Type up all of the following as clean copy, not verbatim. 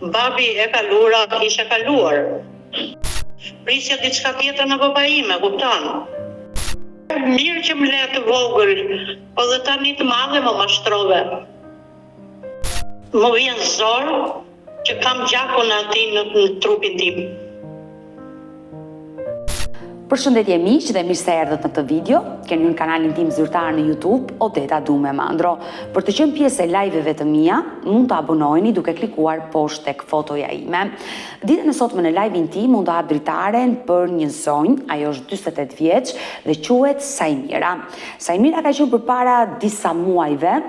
Babi e kalura, isha kaluar. Prisja diçka tjetër në baba ime, kupton? Mirë që më le të vogël, po dhe tani të madhe më mashtrove. Më vjen zor që kam gjakun aty në trupin tim. Përshëndetje miq dhe mirë se erdhët në këtë video. Keni në kanalin tim zyrtar në YouTube, Odeta Dume Mandro. Për të qenë pjesë e live-eve të mia, mund të abonoheni duke klikuar poshtë tek fotoja ime. Ditën e sotme në live-in tim mund të hap dritaren për një zonjë, ajo është 48 vjeç dhe quhet Sajmira. Sajmira ka qenë përpara disa muajve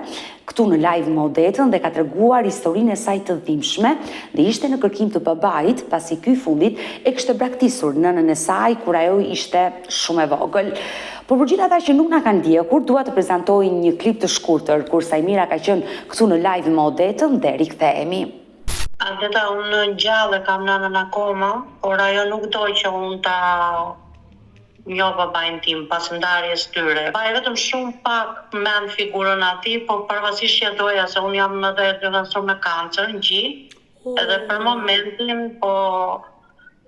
këtu në live me Odetën dhe ka treguar historinë e saj të dhimbshme dhe ishte në kërkim të babait pasi ky fundit e kishte braktisur nënën e saj kur ajo ishte shumë e vogël. Por për gjithë ata që nuk na kanë ndjekur, dua të prezantoj një klip të shkurtër kur Sajmira ka qenë këtu në live me Odetën dhe rikthehemi. Odeta, unë gjallë kam nënën akoma, por ajo nuk doj që unë ta njo babajnë tim pas ndarjes tyre. Pa e vetëm shumë pak men figurën ati, po përvasisht që doja se unë jam edhe diagnozuar me kancer në gjith, edhe për momentin po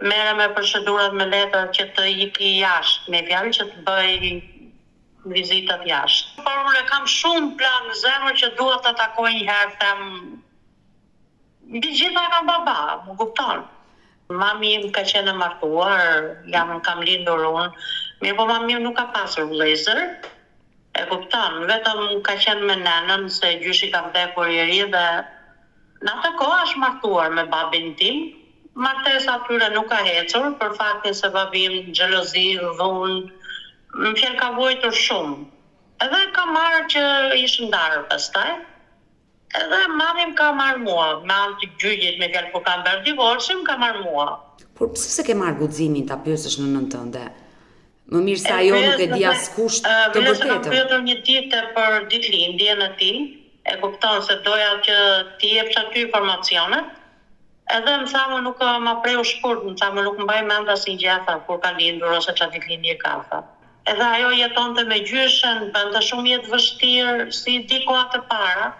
merrem me procedurat me letër që të iki jashtë, me fjalë që të bëj vizitat jashtë. Por unë kam shumë plan në zemër që dua ta takoj një herë, them mbi gjitha kam baba, më kupton? Mami im ka qenë martuar, kam lindur unë, mirë po mami im nuk ka pasur vëllezër, e kupton, vetëm ka qenë me nenën se gjyshi ka vdekur i ri dhe në atë kohë është martuar me babin tim. Martesa atyre nuk ka hecur për faktin se babi im xhelozi, dhunë, më fjalë ka vojtur shumë. Edhe ka marrë që ishë ndarë pastaj. Edhe mami më ka marrë mua, me anë të gjyqit me fjalë kur kam bërë divorcin, ka marrë mua. Por pse se ke marrë guximin ta pyesësh nënën tënde? Më mirë se ajo nuk e di askush të vërtetën. Kam pyetur një ditë për ditëlindjen e tij, e kupton se doja që t'i jepsh aty informacionet. Edhe më tha më nuk ma preu shkurt, më tha më nuk mbaj mend asnjë gjë tha kur ka lindur ose çfarë ditëlindje ka tha. Edhe ajo jetonte me gjyshen, bënte shumë jetë vështirë, si diku atë para.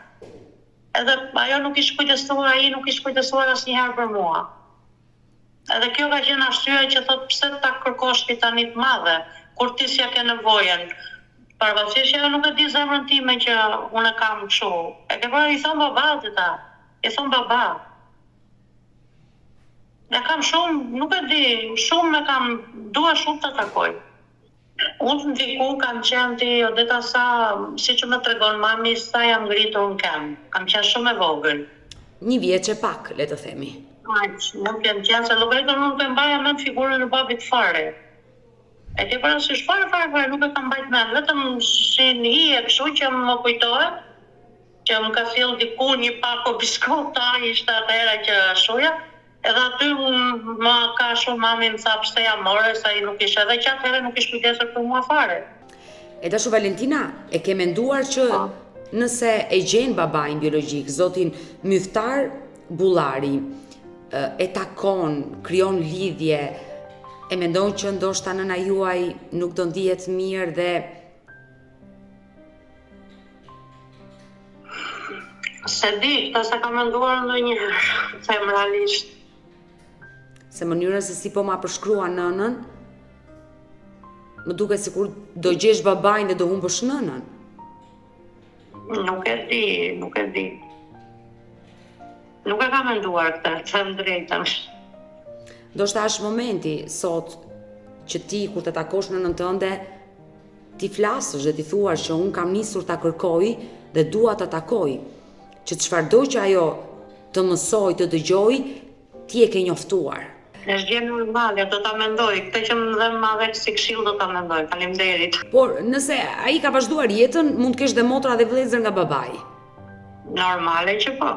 Edhe ajo nuk ishte kujdesuar, ai nuk ishte kujdesuar asnjëherë për mua. Edhe kjo ka qenë arsyeja që thot pse ta kërkosh ti tani të madhe, kur ti s'ja ke nevojën. Pavarësisht që ajo nuk e di zemrën time që unë kam kështu. E ke parë i thon babait ta. I thon baba. Ne kam shumë, nuk e di, shumë dua shumë të takoj. Unë ndiku kam qenë ti Odeta sa, si që më tregon mami, sa jam ngritur në kem. Kam qenë shumë e vogël. Një vjeç e pak, le të themi. Nuk kem qenë se vetëm nuk e mbaja mend figurën e babit fare. E ke parasysh fare, nuk e kam mbajt mend, vetëm si një hije kështu që më kujtohet, që më ka sjell diku një pako biskota, ishte atëhera që shoja. Edhe aty më ka shumë mami më tha pse ja more, sa i nuk ishte edhe që atëherë nuk ishte kujdesur për mua fare. E dashu Valentina, e ke menduar që nëse e gjen babain biologjik, zotin Myftar Bullari, e takon, krijon lidhje, e mendon që ndoshta nëna juaj nuk do ndihet mirë dhe se di, se kam menduar ndonjëherë, them realisht. Se mënyrën se si po ma përshkrua nënën, më duket sikur do gjesh babain dhe do humbësh nënën. Nuk e di. Nuk e kam menduar këtë, them drejtën. Ndoshta është momenti sot që ti kur të takosh nënën tënde, ti flasësh dhe ti thuash që unë kam nisur ta kërkoj dhe dua ta takoj, që çfarëdo që ajo të mësoj, të dëgjoj, ti e ke njoftuar. Është gjë normale, do ta mendoj. Këtë që më dhe madhe si këshill do ta mendoj. Faleminderit. Por nëse ai ka vazhduar jetën, mund të kesh dhe motra dhe vëllezër nga babai. Normale që po.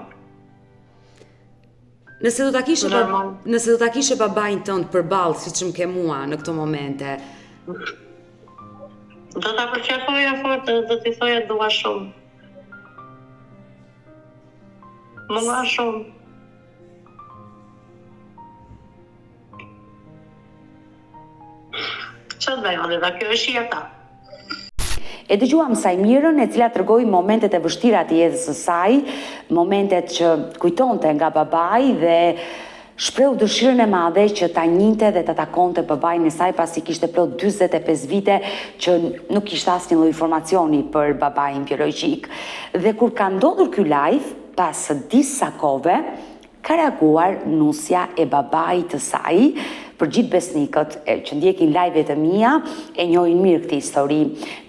Nëse do ta kishe babain tënd përballë siç më ke mua në këto momente. Do ta përqafoja fort, do t'i thoja dua shumë. Mua shumë. Kjo është jeta. E dëgjuam Sajmirën, e cila tregoi momentet e vështira të jetës së saj, momentet që kujtonte nga babai dhe shpreu dëshirën e madhe që ta njinte dhe ta takonte babain e saj pasi kishte plot 45 vite që nuk kishte asnjë lloj informacioni për babain biologjik. Dhe kur ka ndodhur ky live, pas disa kohëve, ka reaguar nusja e babait të saj. Për gjithë besnikët që ndjekin live-et e mia, e njohin mirë këtë histori.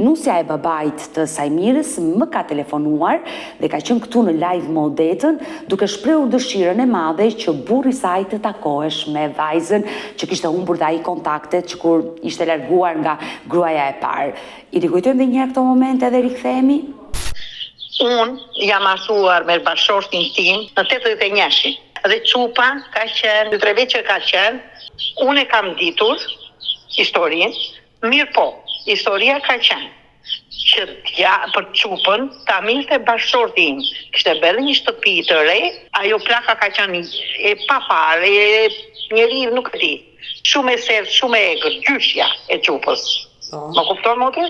Nusja e babait të Sajmirës më ka telefonuar dhe ka qenë këtu në live më odetën, duke shprehur dëshirën e madhe që burri i saj të takohesh me vajzën që kishte humbur dhe ai kontaktet që kur ishte larguar nga gruaja e parë. I rikujtojmë edhe një herë këto momente dhe rikthehemi? Unë jam martuar me bashortin tim në 81. Dhe Çupa ka qenë 3 vjet që ka qenë. Unë e kam ditur historinë, mirë po, historia ka qenë që për Çupën ta milte bashorti im. Kishte bërë një shtëpi të re, ajo plaka ka qenë e papar, njeri nuk e di. Shumë e sertë, shumë e egër, gjyshja e Çupës. Më kupton motrë?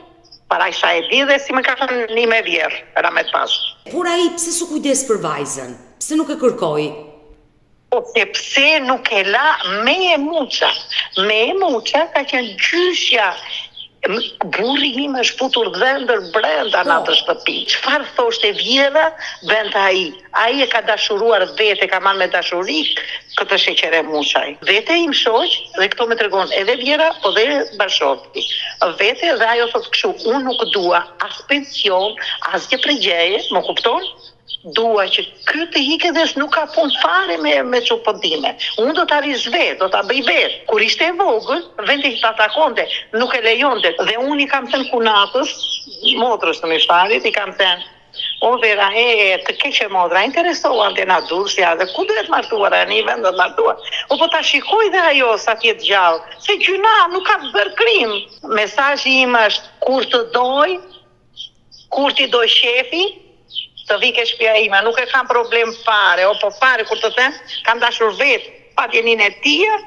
Para sa e di dhe si më ka thënë një me vjerë, ramet pas. Por ai pse s'u kujdes për vajzën? Pse nuk e kërkoi? Po sepse nuk e la me e muqa. Me e muqa ka qenë gjyshja. Burri im është futur dhëndër brenda në atë shtëpi. Çfarë thoshte vjera, bënte ai. Ai e ka dashuruar vete, ka marrë me dashuri këtë sheqer e muçaj. Vete im shoq, dhe këto më tregon edhe vjera, po dhe bashorti. Vete dhe ajo thotë kështu, unë nuk dua as pension, as gjë pregjeje, më kupton? Dua që ky të hike dhe nuk ka punë fare me Çupën time. Unë do ta rish vetë, do ta bëj vetë. Kur ishte e vogël, vendi që ta takonte, nuk e lejonte. Dhe unë i kam thënë kunatës, motrës të mishtarit, i kam thënë, o vera, të keqe modra, interesohan të na Durrësja dhe ku duhet martuar, e një vend do të martuar. Po ta shikoj dhe ajo sa tjetë gjallë, se gjyna nuk ka bërë krim. Mesazhi im është, kur të doj, kur ti doj shefi, të vike shtëpia ime, nuk e kam problem fare, po fare kur të them, kam dashur vetë, patjenin e tia,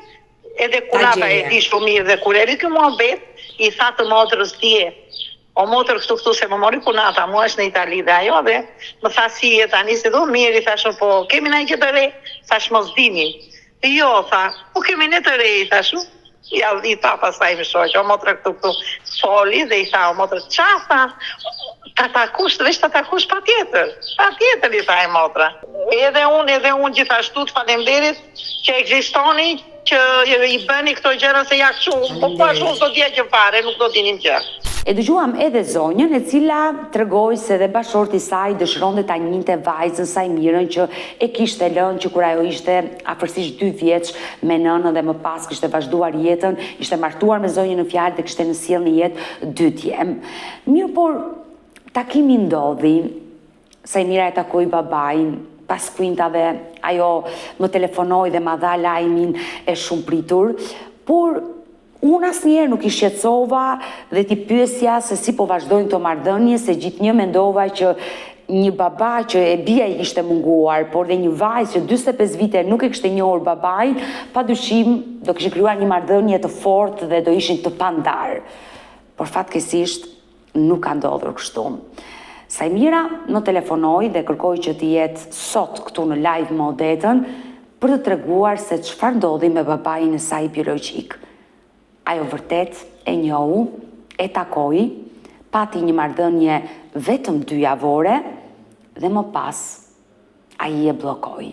edhe kunata e di shumë mirë dhe kur eri ky muhabet, i tha të motrës tje, o motër këtu se më mori kunata, mua është në Itali dhe ajo dhe më tha si e tani se do mirë, i thashë po, kemi në gjë të re, thash mos dini. Jo, tha, po kemi në të re, i thashu. Ja, i tha pasaj më shoqë, o motër këtu foli dhe i tha, o motër qa tha, ta takush, veç ta takush pa tjetër i tha e motra. Edhe unë gjithashtu të falemderit që ekzistoni, që i bëni këto gjëra se ja kështu, po ashtu do t'ja që fare, nuk do t'jinim gjë. E dëgjuam edhe zonjën e cila tregoi se dhe bashorti i saj dëshironte ta njinte vajzën Sajmirën që e kishte lënë që kur ajo ishte afërsisht 2 vjeç me nënën dhe më pas kishte vazhduar jetën, ishte martuar me zonjën në fjalë dhe kishte në sjellë në jetë 2 djem. Mirë, por takimi ndodhi, Sajmira e takoi babain, pas kuintave ajo më telefonoi dhe ma dha lajmin e shumë pritur, por unë asnjëherë nuk i shqetësova dhe t'i pyesja se si po vazhdojnë këto marrëdhënie, se gjithnjë mendova që një baba që e bia i kishte munguar, por dhe një vajzë që 45 vite nuk e kishte njohur babain, padyshim do kishin krijuar një marrëdhënie të fortë dhe do ishin të pandar. Por fatkeqësisht nuk ka ndodhur kështu. Sajmira më telefonoi dhe kërkoi që të jetë sot këtu në live më odetën për të treguar se çfarë ndodhi me babain e saj biologjik. Ajo vërtet e njohu, e takoi, pati një marrëdhënie vetëm 2 javore dhe më pas ai e bllokoi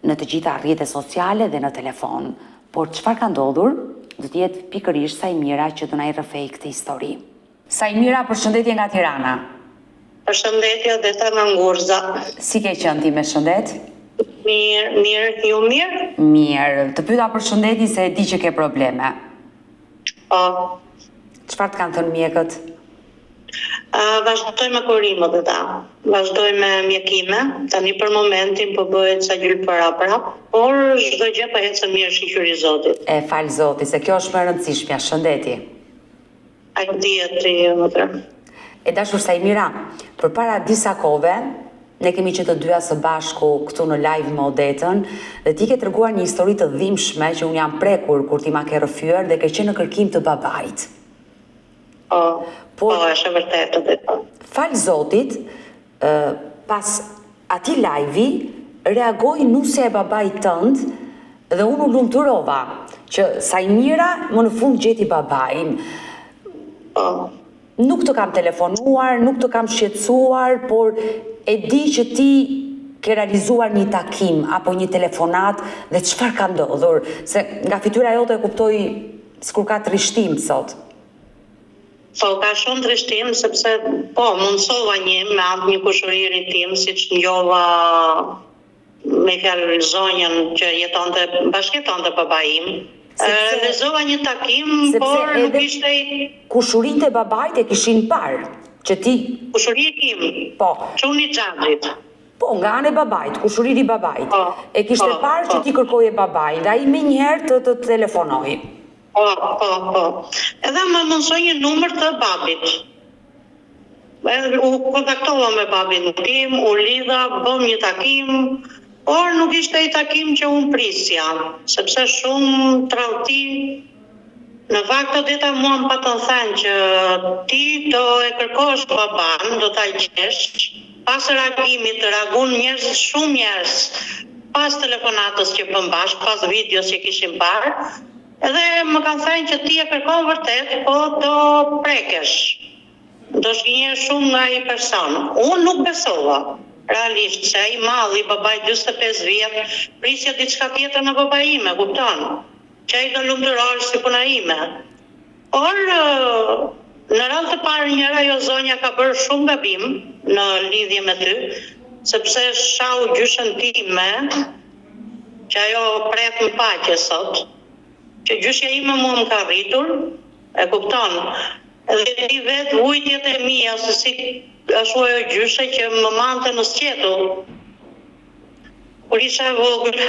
në të gjitha rrjetet sociale dhe në telefon. Por çfarë ka ndodhur, do të jetë pikërisht Sajmira që do na i rrëfej këtë histori. Sajmira, përshëndetje nga Tirana. Përshëndetje dhe ta nga Ngurza. Si ke qenë ti me shëndet? Mirë, ju mirë? Mirë, të pyeta përshëndetje se e di që ke probleme. Po. Çfarë të kanë thënë mjekët? Vazhdoj me kurimet e ta. Vazhdoj me mjekime. Tani për momentin po bëhet sa gjylpëra prap, por çdo gjë po ecën mirë shiqyri Zotit. E fal Zoti, se kjo është më e rëndësishmja, shëndeti. Ai dihet ti motra. E dashur Sajmira, përpara disa kohëve, ne kemi qenë të dyja së bashku këtu në live më odetën dhe ti ke treguar një histori të dhimbshme që unë jam prekur kur ti ma ke rrëfyer dhe ke qenë në kërkim të babait. Po, është e vërtetë dhe. Falë Zotit, pas ati live-i, reagoi nusja e babait tënd dhe unë u lumturova që Sajmira më në fund gjeti babain. Po. Nuk të kam telefonuar, nuk të kam shqetësuar, por e di që ti ke realizuar një takim apo një telefonat dhe çfarë ka ndodhur, se nga fytyra jote e kuptoj sikur ka trishtim sot. Po, ka shumë trishtim, sepse, po, mundësova me atë një kushëriri tim, si që njova me fjalë zonjën që bashkjetonte baba im. Lezova një takim, por nuk ishte... Kushurin të babait e kishin parë, që ti... Kushëriri tim, po. Çuni Xhaxhit. Po, nga anë e babait, kushuriri babait. E kishte parë që ti kërkoje babain, dhe ai me njëherë të telefonoi. Po. Edhe më mësoj një numër të babit. U kontaktova me babin tim, u lidha, bëm një takim, por nuk ishte i takim që unë prisja, sepse shumë tradhti. Në fakt të dita mua më patën thënë që ti do e kërkosh baban, do ta gjesh, pas reagimit të reagun shumë njerëz, pas telefonatës që bëm bashkë, pas videos që kishim parë, edhe më kanë thënë që ti e kërkon vërtet, po do prekesh. Do shgjenjesh shumë nga ai person. Unë nuk besova. Realisht, se ai malli, babai 45 vjet, prisja diçka tjetër në baba ime, kupton? Që ai do lumturohesh si puna ime. Por në radhë të parë njëra ajo zonja ka bërë shumë gabim në lidhje me ty, sepse shau gjyshën time, që ajo pret në paqe sot, që gjyshja ime mua më ka rritur, e kupton, edhe ti vetë vujtjet e mia, se si ashtu ajo gjyshe që më mante në sqetull. Kur isha e vogël,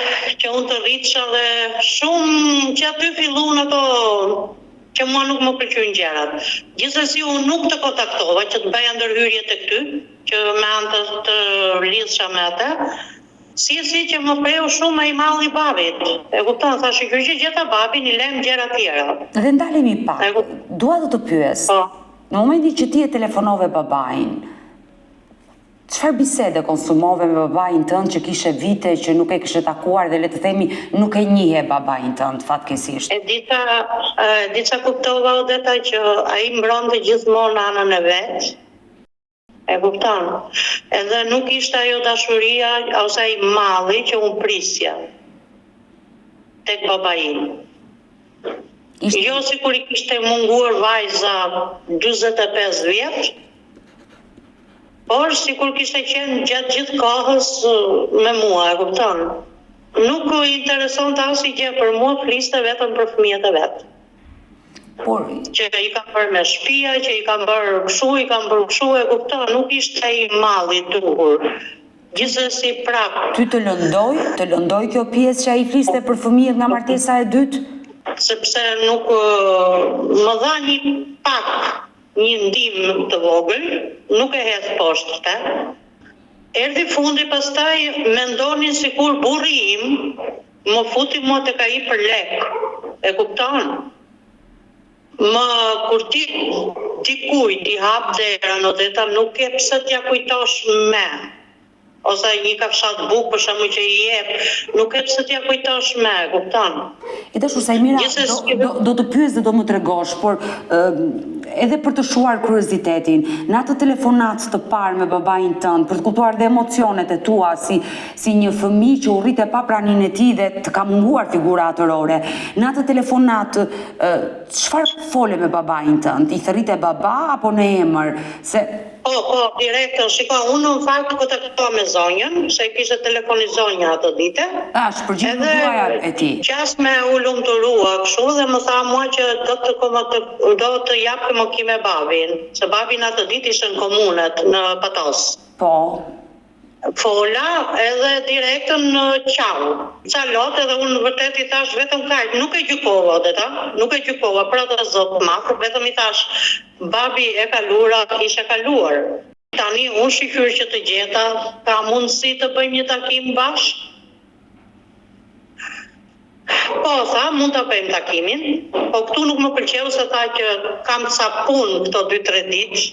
që unë të rritësha dhe shumë që aty fillun ato që mua nuk më pëlqyjnë gjërat. Gjithsesi unë nuk të kontaktova që të bëja ndërhyrje të këty, që me anë të lidhsha me atë, si që më preu shumë ai malli babit. E kupton, thashë kjo që gjeta babin i lem gjëra tjera. Dhe ndalemi pak. Dua të pyes. Në momentin që ti e telefonove babain, çfarë bisede konsumove me babain tënd që kishe vite që nuk e kishe takuar dhe le të themi nuk e njihe babain tënd fatkeqësisht? Dica kuptova Odeta që ai mbronte gjithmonë anën e vet. E kupton? Edhe nuk ishte ajo dashuria ose ai malli që unë prisja tek babain. Jo sikur i kishte munguar vajza 45 vjet, por sikur kishte qenë gjatë gjithë kohës me mua, e kupton? Nuk u interesonte asgjë për mua, fliste vetëm për fëmijët e vet. Që i kam bërë me shtëpia, që i kam bërë kështu, e kupton, nuk ishte i malli duhur. Gjithsesi prap. Ty të lëndoj kjo pjesë që ai fliste për fëmijët nga martesa e dytë? Sepse nuk më dha një ndim të vogël, nuk e hedh poshtë. Erdhi fundi, pastaj mendonin sikur burri im më futi mua tek ai për lek. E kupton? Kur ti kujt i hap derën, Odeta, nuk e pse t'ja kujtosh me. Ose një kafshat bukë për shembull që i jep, nuk e pse t'ja kujtosh me, kupton? E dashur Sajmira, do të pyes dhe do më tregosh, por edhe për të shuar kuriozitetin, në atë telefonat të parë me babain tënd, për të kuptuar dhe emocionet e tua si një fëmijë që u rrit e pa praninë e tij dhe të ka munguar figura atërore. Në atë telefonat çfarë fole me babain tënd? I thërrite baba apo në emër? Po, direkt, shiko, unë në fakt kontaktova me zonjën, se kishte telefoni zonja atë dite. Shpërgjigj gruaja e ti. Qas me u lumturua kështu dhe më tha mua që do të japim me babin, se babin atë ditë ishte në komunet, në Patos. Po. Fola edhe direktën në qau. Ca lot edhe unë vërtet i thash vetëm kaq, nuk e gjykova Odeta, nuk e gjykova për atë zot mak, vetëm i thash babi e kalura, ishte kaluar. Tani unë shikyr që të gjeta, ka mundësi të bëjmë një takim bashkë? Po, tha, mund të bëjmë takimin, po këtu nuk më pëlqeu se tha që kam ca punë këto 2-3 ditë.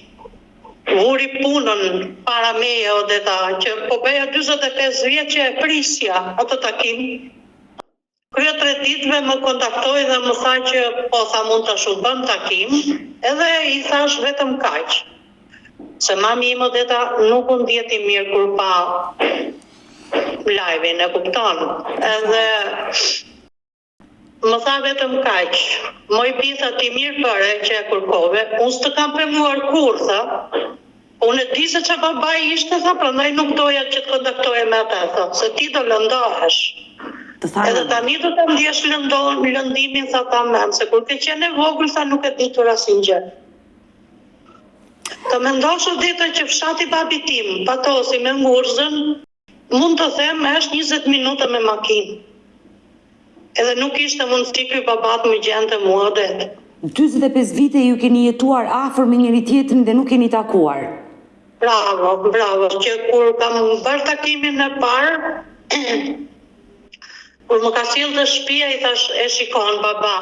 Vuri punën para meje Odeta, që po bëja 45 vjet që e prisja atë takim. Krye 3 ditëve më kontaktoi dhe më tha që po, tha, mund të bëm takim, edhe i thash vetëm kaq. Se mami im Odeta nuk u ndjeti mirë kur pa live-in, e kupton? Edhe më tha vetëm kaq. Moj bitha ti mirë bëre që e kërkove, unë s'të kam premuar kur, tha. Unë e di se që babai ishte, tha, prandaj nuk doja që të kontaktoje me ata, tha, se ti do lëndohesh. Edhe tani do të ndjesh lëndimin, tha, ta men, se kur ke qenë e vogël, tha, nuk e ditur asin gjë. Të mendosh Odeta që fshati babi tim, patosi me ngurzën, mund të them është 20 minuta me makinë. Edhe nuk ishte mundësi ky babat më gjente mua Odeta. 45 vite ju keni jetuar afër me njëri tjetrin dhe nuk keni takuar. Bravo, që kur kam bërë takimin e parë, kur më ka sjellë te shtëpia i thash e shikon baba.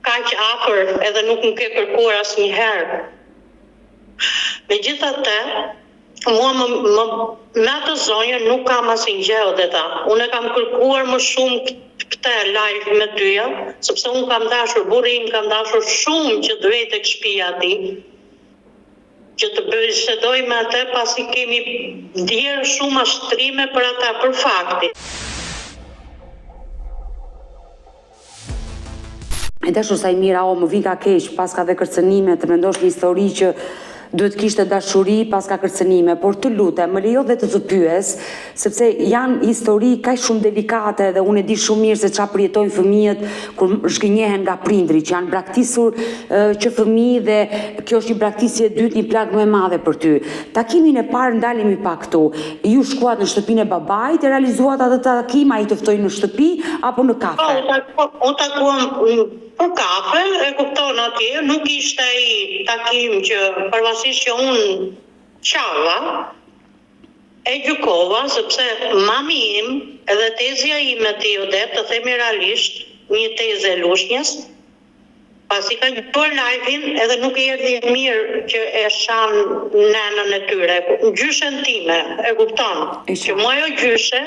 Kaq afër edhe nuk më ke kërkuar asnjëherë. Megjithatë, mua me atë zonjë nuk kam asnjë gjë Odeta. Unë kam kërkuar më shumë këtë live me tyja, sepse unë kam dashur burrin, kam dashur shumë që të vej tek shtëpia e tij. Që të bisedoj me atë pasi kemi ndjerë shumë ashtrime për ata, për fakti. E dashur Sajmira, më vin ka keq, pas ka dhe kërcënime, të mendosh një histori që duhet kishte dashuri pas ka kërcënime, por të lutem, më lejo dhe të pyes, sepse janë histori kaq shumë delikate dhe unë e di shumë mirë se çfarë përjetojnë fëmijët kur zhgënjehen nga prindri, që janë braktisur që fëmijë dhe kjo është një braktisje e dytë, një plagë më e madhe për ty. Takimin e parë ndalemi pak këtu. Ju shkuat në shtëpinë e babait, e realizuat atë takim, ai të ftoi në shtëpi apo në kafe? Unë takuam për kafe, e kupton atje, nuk ishte ai takim që përvasisht që unë qava, e gjykova, sepse mami im edhe tezja ime ti Odeta, të themi realisht, një tezë e lushnjës, pasi ka gjykuar live-in edhe nuk i erdhi mirë që e shan nenën e tyre, gjyshen time, e kupton, që mua ajo gjyshe,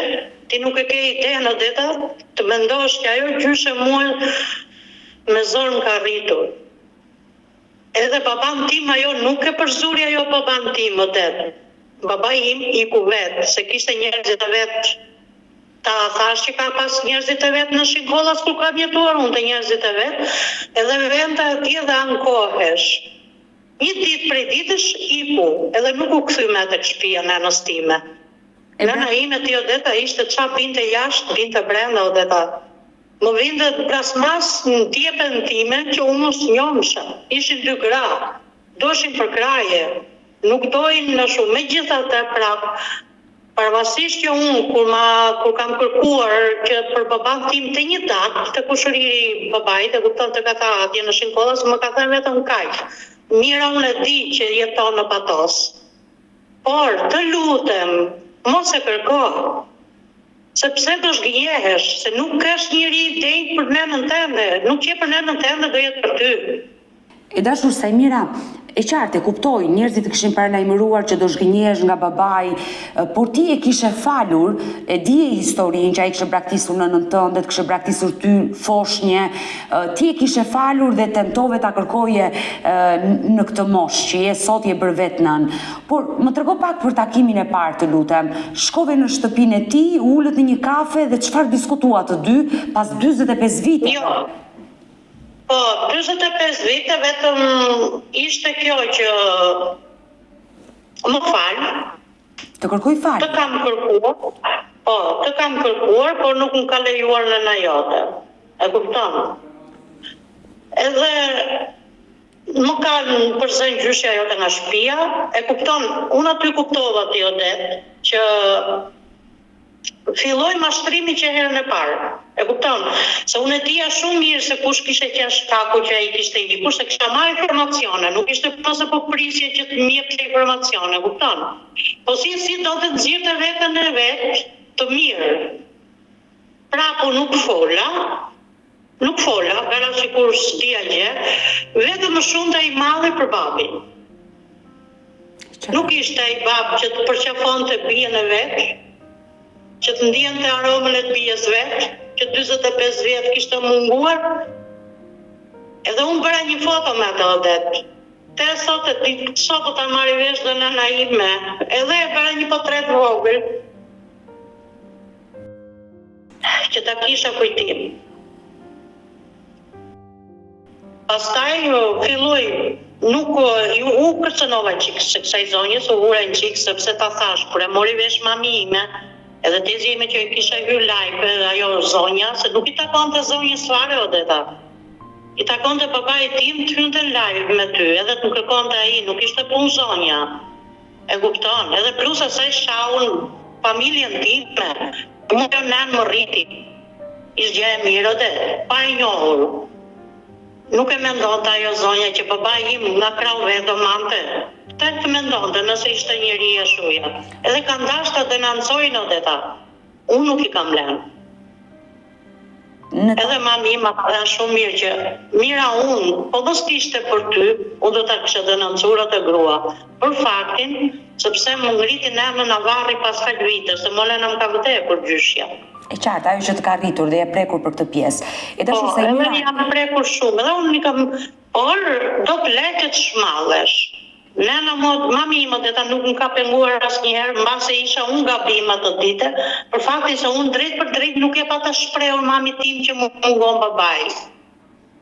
ti nuk e ke idenë Odeta, të mendosh që ajo gjyshe mua me zorë më ka rritur. Edhe baban tim ajo nuk e përzuri ajo baban tim Odeta. Baba im i ku vetë, se kishte njerëzit e vetë. Ta thash që ka pas njerëzit e vetë në Shkollas kur kam jetuar unë të njerëzit e vetë, edhe vende atje dhe ankohesh. Një ditë prej ditësh iku, edhe nuk u kthy me tek shtëpia nënës time. Nëna ime ti Odeta ishte qa binte jashtë, binte brenda Odeta. Më vinte plasmas në tjetën time që unë mos njohësha. Ishin 2 gra, doshin për kraje, nuk dojnë në shumë. Megjithatë prap, pavarësisht që unë kur kam kërkuar që për baban tim të një datë, të kushëriri babait, e kupton të kata atje në Shkollas, më ka thënë vetëm kaq. Mira unë e di që jeton në Patos, por të lutem, mos e kërko. Sepse do zgjehesh, se nuk është njëri idej për nënën tënde, nuk je për nënën tënde, do jetë për ty. E dashur Sajmira, e qartë, e kuptoj, njerëzit kishin paralajmëruar që do zhgënjehesh nga babai, por ti e kishe falur, e dije historinë që ai kishe braktisur nënën tënde, të kishe braktisur ty foshnje, ti e kishe falur dhe tentove ta kërkoje në këtë moshë që je sot je bërë vetë nën. Por më trego pak për takimin e parë, të lutem. Shkove në shtëpinë e tij, ulët në një kafe dhe çfarë diskutuat të dy pas 45 vite? Jo. Po, 45 vite vetëm ishte kjo që më fal. Të kërkoj fal. Të kam kërkuar, por nuk më ka lejuar nëna jote. E kupton? Edhe më kanë përzënë gjyshja jote nga shtëpia, e kupton? Unë aty kuptova ti Odeta që filloi mashtrimi që herën e parë. E kupton? Se unë e dija shumë mirë se kush kishte qenë shkaku që ai kishte ikur, se kisha marrë informacione, nuk ishte ose po prisje që të më jepte informacione, kupton? Po si do të nxirrte veten e vet të mirë. Prapu nuk fola, vera sikur s'dia gjë, vetëm më shumë të i malli për babin. Nuk ishte ai bab që të përqafonte bijën e vet, që të ndjente aromën e të bijës vet, që 45 vjet kishte munguar. Edhe unë bëra një foto me atë odet. Te sot do ta marri vesh dhe nëna ime, edhe e bëra një portret vogël, që ta kisha kujtim. Pastaj filloi, nuk u kërcënova qik se kësaj zonjës, u vura një qik sepse ta thash, kur e mori vesh mami ime, edhe tezi ime që i kisha hyrë live edhe ajo zonja, se nuk i takonte zonjës fare odeta. I takonte babai tim të hynte live me ty, edhe të më kërkonte ai, nuk ishte punë zonja. E kupton, edhe plus asaj shaun familjen time, më nën më rriti. Ishte gjë e mirë edhe, pa e njohur. Nuk e mendonte ajo zonja që babai im nga krau vetë do mante. Tek të mendonte nëse ishte njeri e shuja. Edhe kanë dashur të denancojnë odeta. Unë nuk i kam lënë. Edhe mami ima tha shumë mirë që mira unë, po mos kishte për ty, unë do ta kisha denoncuar atë grua. Për faktin, sepse më ngriti emrin Navarri pas kaq vite, se Molena më ka vdekur gjyshja. E qartë, ajo që të ka rritur dhe e prekur për këtë pjesë. E tash se edhe jam prekur shumë, edhe unë kam, por do të leket shmallesh. Nena mami ime dhe ta nuk më ka penguar asnjëherë, mbase isha unë gabim atë ditë, për faktin se unë drejt për drejt nuk e pata shprehur mami tim që më mungon babai.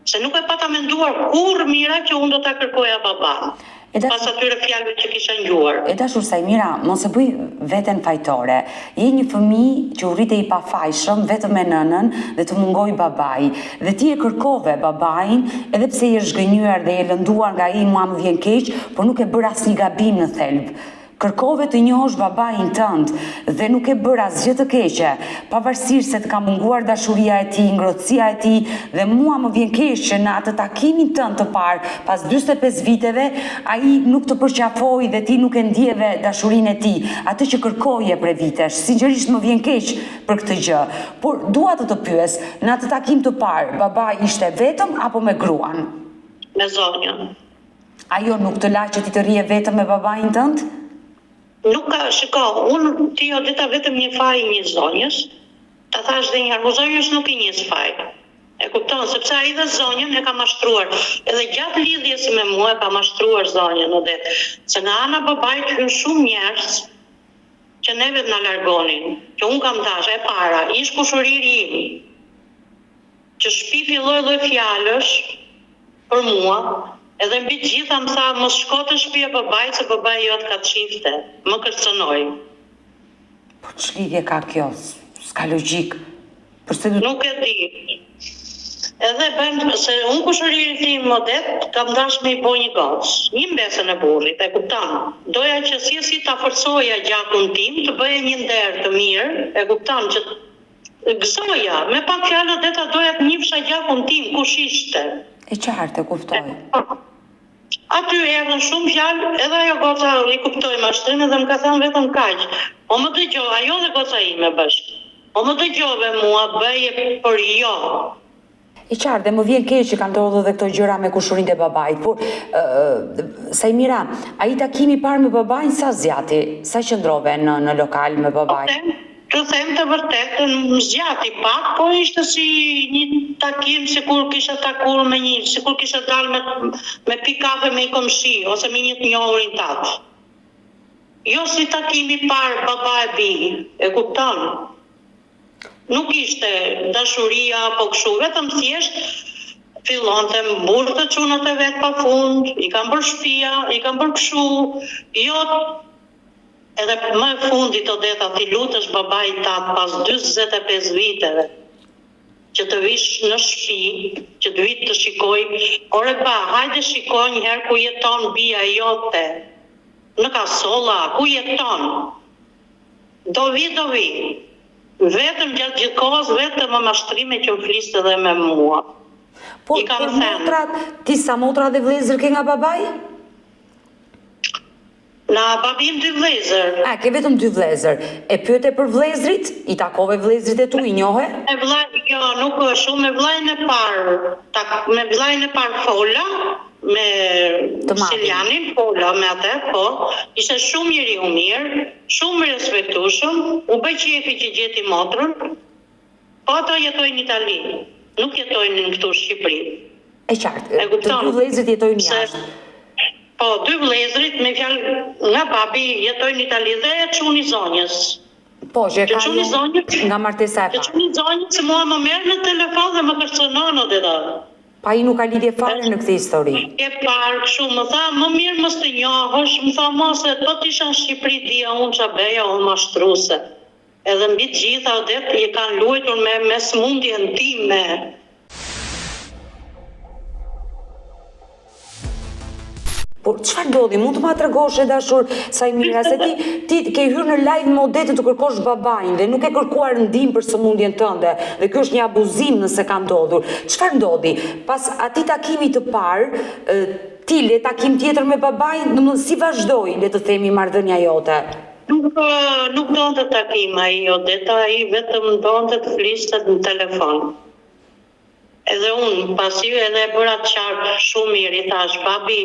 Se nuk e pata menduar kurrë mira që unë do ta kërkoja baban. Pas atyre fjalëve që kisha ngjuar. E dashur Sajmira, mos e bëj veten fajtore. Je një fëmijë që u rritej i pafajshëm vetëm me nënën dhe të mungoi babai. Dhe ti e kërkove babain, edhe pse je zhgënjur dhe je lënduar nga ai, mua më vjen keq, por nuk e bër asnjë gabim në thelb. Kërkove të njohësh babain tënd dhe nuk e bër asgjë të keqe, pavarësisht se të ka munguar dashuria e tij, ngrohtësia e tij, dhe mua më vjen keq që në atë takimin tënd të parë, pas 45 viteve, ai nuk të përqafoi dhe ti nuk e ndjeve dashurinë e tij, atë që kërkoje për vitesh. Sinqerisht më vjen keq për këtë gjë, por dua të pyes, në atë takim të parë, babai ishte vetëm apo me gruan? Me zonjën. Ajo nuk të la që ti të rrije vetëm me babain tënd? Nuk ka, shiko, unë ti odeta vetëm një faj një zonjës, ta thash dhe njëherë, zonjës nuk i njës faj. E kupton, sepse ai dhe zonjën e ka mashtruar, edhe gjatë lidhjes me mua e ka mashtruar zonjën, odet. Se nga ana babait hyn shumë njerëz që neve na largonin, që unë kam dash e para, ish kushëriri im, që shtëpi filloi fjalësh për mua. Edhe mbi gjitha më tha, mos shko të shtëpia babait, se babai jot ka të shifte. Më kërcënoi. Po ç'lidhje ka kjo? S'ka logjik. Nuk e di. Edhe bën se unë kushëririn tim odet, kam dash me i bo një gocë. Një mbesën e burrit, e kupton. Doja që si ta forcoja gjakun tim, të bëje një nder të mirë, e kupton, që gëzoja, me pak fjalë odeta doja të njihsha gjakun tim, kush ishte. E qartë, e kuftoj. Aty erdhën shumë fjalë, edhe ajo goca i kuptoi mashtrinë dhe më ka thënë vetëm kaq. Po më dëgjoj, ajo dhe goca ime bashkë. Po më dëgjove mua, bëje për jo. E qartë, dhe më vjen keq që kanë ndodhur edhe këto gjëra me kushurinë e babait. Por Sajmira, ai takimi i parë me babain sa zgjati? Sa qëndrove në lokal me babain? Të them të vërtetën, më zgjati pak, po ishte si një takim, sikur kisha takuar me sikur kisha dalë me pikafe me një komshi, ose me një të njohurin tatë. Jo si takimi parë baba e bi, e kupton? Nuk ishte dashuria apo kështu, vetëm thjesht fillon të mburë të çunat e vetë pa fund, i kam bërë shtëpia, i kam bërë kështu, jo. Edhe më e fundit odeta ti lutesh babai tat pas 45 viteve që të vish në shtëpi, që të vit të shikoj, ore ba, hajde shikoj një herë ku jeton bia jote, në Kasolla, ku jeton. Do vi. Vetëm gjatë gjithë kohës, vetëm më mashtrime që më fliste dhe me mua. Po, ti sa motra dhe vëllezër ke nga babai? Na babim 2 vëllezër. A, ke vetëm 2 vëllezër. E pyete për vëllezrit? I takove vëllezrit e tu, I njohe? Me vllai, jo, nuk shumë me vllain e parë. Me vllain e parë fola, me Siljanin fola me atë, po. Ishte shumë njeriu mirë, shumë respektueshëm, u bë qefi që gjeti motrën. Po ato jetojnë në Itali, nuk jetojnë këtu në Shqipëri. E qartë, të 2 vëllezrit jetojnë jashtë. Po, 2 vëllezrit, me fjalë nga babi jetojnë në Itali dhe e çuni zonjës. Po, që e ka nga martesa e parë. Që çuni zonjës se mua më merr në telefon dhe më kërcënon o deta. Pa I nuk ka lidhje fare në këtë histori. E parë kështu, më tha, më mirë mos të njohësh, më tha mos se po t'isha në Shqipëri dia unë qa beja, unë mashtruese. Edhe mbi të gjitha o det, I kanë luajtur me smundjen time. Por çfarë ndodhi? Mund të ma tregosh e dashur Sajmira, se ti ke hyrë në live me Odetën të kërkosh babain dhe nuk e kërkuar ndihmë për sëmundjen tënde dhe kjo është një abuzim nëse ka ndodhur. Çfarë ndodhi? Pas atij takimi të parë, ti le takim tjetër me babain, domethënë si vazhdoi, le të themi marrëdhënia jote? Nuk donte takim ai Odeta, ai vetëm donte të fliste në telefon. Edhe unë pasi edhe e bëra qartë shumë mirë, I thash, babi,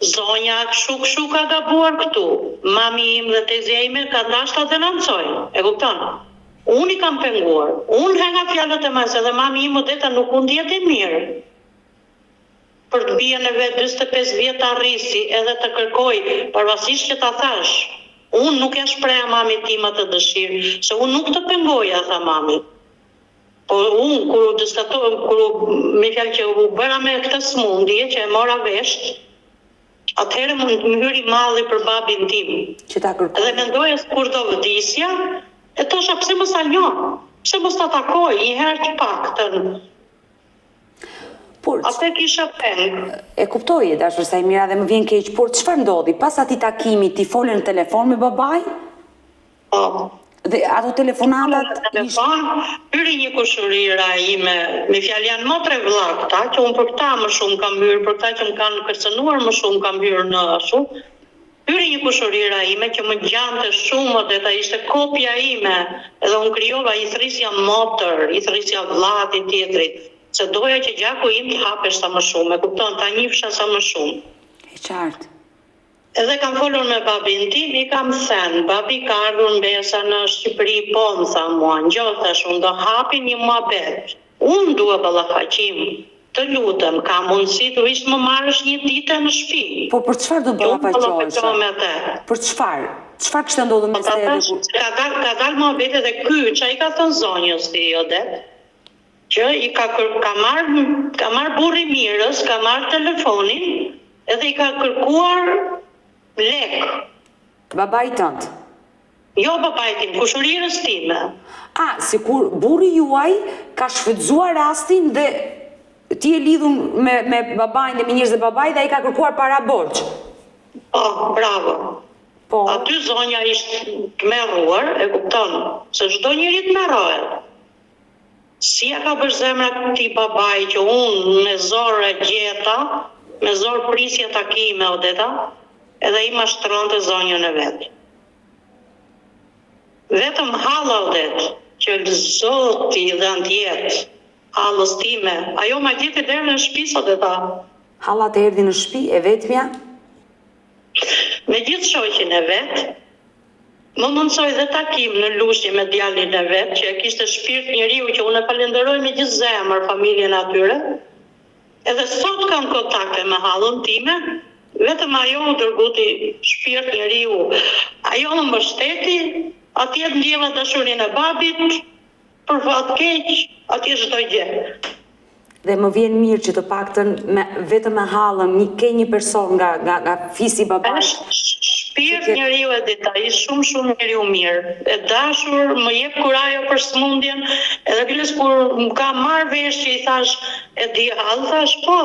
zonja kështu ka gabuar këtu. Mami im dhe tezja ime ka dashur të denuncoj. E kupton? Unë I kam penguar. Unë nga fjalët e mas edhe mami im Odeta nuk u ndjet e mirë. Për të bien e vet 45 vjet arrisi edhe të kërkoj, pavarësisht që ta thash. Unë nuk ja shpreha mami tim atë dëshirë, se unë nuk të pengoja, tha mami. Po unë kur me fjalë që u bëra me këtë smundje që e mora vesh, atëherë më hyri malli për babin tim. Që ta kërkoj. Dhe mendoja se kur do vdisja, e thosha pse mos ta njoh, pse mos ta takoj një herë të paktën. Atë kisha peng. E kuptoj, dashur Sajmira, dhe më vjen keq, por çfarë ndodhi? Pas atij takimi ti folën në telefon me babain? Po. Dhe ato telefonatat... Hyri një kushërira ime, me fjalë janë motre vëlla këta, që unë për këta më shumë kam hyrë, për këta që më kanë kërcënuar më shumë kam hyrë në ashtu. Hyri një kushërira ime që më gjante shumë, dhe ta ishte kopja ime, edhe unë krijova, I thrisja motër, I thrisja vllat I tjetrit, se doja që gjaku im të hapesh sa më shumë, e kupton, ta njihsha sa më shumë. E qartë. Edhe kam folur me babin tim, I kam thënë, babi ka ardhur mbesa në Shqipëri, po më tha mua, ngjoh tash unë do hapi një muhabet. Unë dua ballafaqim, të lutem, ka mundësi të ishtë më marrësh një ditë në shtëpi. Po për çfarë do ballafaqohesh? Për çfarë? Çfarë kishte ndodhur me se? Ka dalë muhabet edhe ky, çai ka thënë zonjës ti Odet, që I ka marrë burri mirës, ka marrë telefonin, edhe I ka kërkuar lek. Babai tënd? Jo babai tim, kushërirës time. Sikur burri juaj ka shfrytzuar rastin dhe ti e lidhur me babain dhe me njerëz e babait dhe ai ka kërkuar para borxh. Po, bravo. Po. Aty zonja ishte të merruar, e kupton, se çdo njeri të merrohet. Si ja ka bërë zemra këtij babai që unë me zor e gjeta, me zor prisja takime Odeta, edhe I mashtronte zonjën e vet. Vetëm halla Odet, që Zoti dhe ndjet, hallës time, ajo ma gjeti deri në shtëpi Odeta. Halla të erdhi në shtëpi e vetmja? Me gjithë shoqin e vet, më mundsoi dhe takim në Lushnjë me djalin e vet, që e kishte shpirt njeriu që unë e falenderoj me gjithë zemër familjen atyre. Edhe sot kam kontakte me hallën time, vetëm ajo më dërguti shpirt njeriu. Ajo më mbështeti, atje ndjeva dashurinë e babit, për fat keq, atje çdo gjë. Dhe më vjen mirë që të paktën vetëm me hallën ke një person nga fisi babait. Shpirt njeriu e detajis, shumë njeriu mirë. E dashur, më jep kurajo për smundjen, edhe biles kur më ka marrë vesh që I thash, e di hall, thash, po,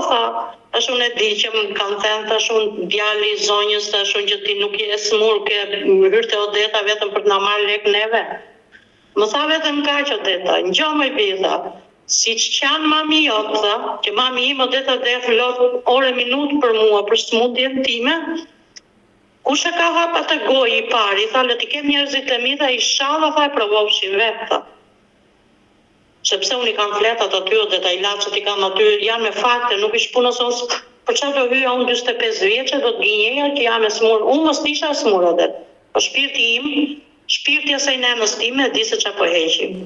thash unë e di që më kanë thënë, thash unë djali I zonjës, thash unë që ti nuk je smur, ke hyrë te Odeta vetëm për të na marrë lek neve. Më tha vetëm kaq Odeta, ngjo më bitha. Siç qanë mami jot, tha, që mami im Odeta dhe lot ore minutë për mua, për smundjen time, Kush e ka hap atë gojë i pari, tha le t'i kem njerëzit e mi dhe inshallah tha e provoshin vetë tha. Sepse unë i kam fletat aty dhe ta ilaçet i kam aty, janë me fakte, nuk ish puna se unë për çfarë do hyja unë 45 vjeçe do të gënjeja që jam e smur. Unë mos isha e smur atë. Po shpirti im, shpirti asaj nënës time e di se çfarë po heqim.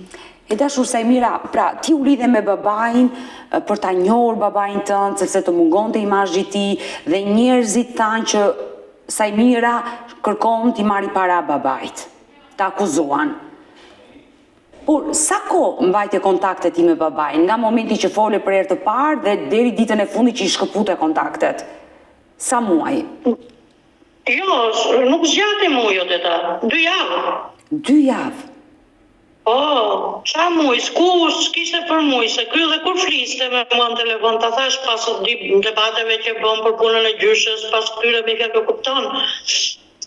E dashur Sajmira, pra ti u lidhe me babain për ta njohur babain tënd, sepse të mungonte imazhi i tij dhe njerëzit thanë që Sajmira kërkon t'i marri para babait. Ta akuzuan. Por sa kohë mbajtje kontaktet ti me babain, nga momenti që fole për herë të parë dhe deri ditën e fundit që i shkëpute kontaktet? Sa muaj? Jo, nuk zgjati muajot e ta, 2 javë. 2 javë? Po, qa muaj, s'kishte për muaj, se ky dhe kur fliste me mua në telefon, ta thash pas debateve që bëm për punën e gjyshës, pas këtyre me kjo kupton,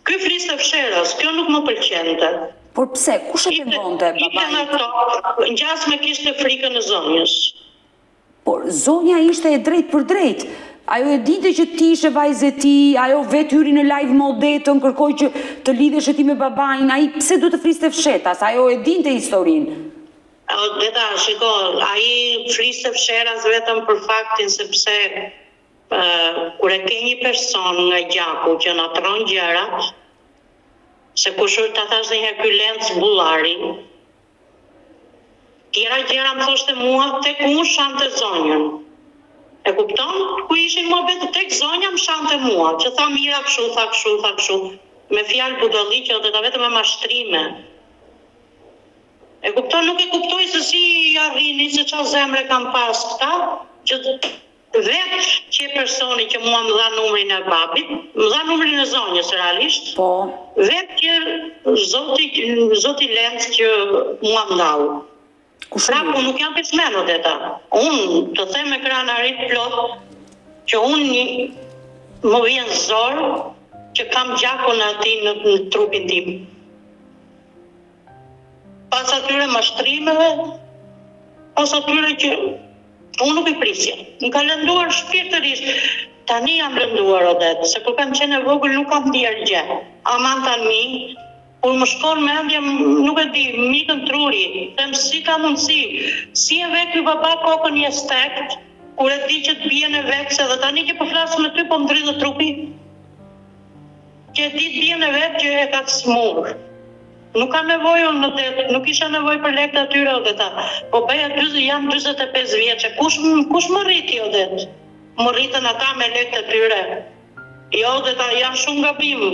ky fliste fsheras, kjo nuk më pëlqente. Por pse? Kush e pengonte babain? Ngjasme kishte frikën e zonjës. Por zonja ishte e drejt për drejt. Ajo e dinte që ti ishe vajzë e tij, ajo vetë hyri në live modetën, kërkoi që të lidhesh ti me babain, ai pse duhet të fliste fshetas? Ajo e dinte historinë. Deta, shiko, ai fliste fsheras vetëm për faktin sepse kur e ke një person nga gjaku që na tron gjërat, se kushur ta thash dhe njëherë ky Lenc Bullari, tjera gjëra më thoshte mua tek unë shante zonjën. E kupton? Ku ishin mua vetë tek zonja më shante mua, që tha mira kështu, tha kështu, me fjalë budalliqe dhe ta vetëm me mashtrime. E kupton, nuk e kuptoj se si i arrini, se çfarë zemre kam pas këta, që vetë që personi që mua më dha numrin e babit, më dha numrin e zonjës realisht. Po. Vetë që zoti Lenc që mua më dhau. Pra, po nuk jam pesmenut e ta. Unë të them me kranarit plot që unë më vjen zor që kam gjakun ati në trupin tim. Pas atyre mashtrimeve, pas atyre që unë nuk i prisja. Më ka lënduar shpirtërisht. Tani jam lënduar odet, se kur kam qenë e vogël nuk kam ndjerë gjë. Aman tani, kur më shkon mendja, nuk e di, mikën truri, them si ka mundësi, si e vek ky baba kokën një stekt, kur e di që të bie në vekse dhe tani që po flas me ty po më dridhë trupi. Që e di të bie në vek që e ka të smur. Nuk ka nevojë unë në det, nuk isha nevojë për lekët atyre odeta. Po bëja jam 45 vjeçe, kush më rriti odet? Më rritën ata me lekët atyre. Jo, odeta janë shumë gabim.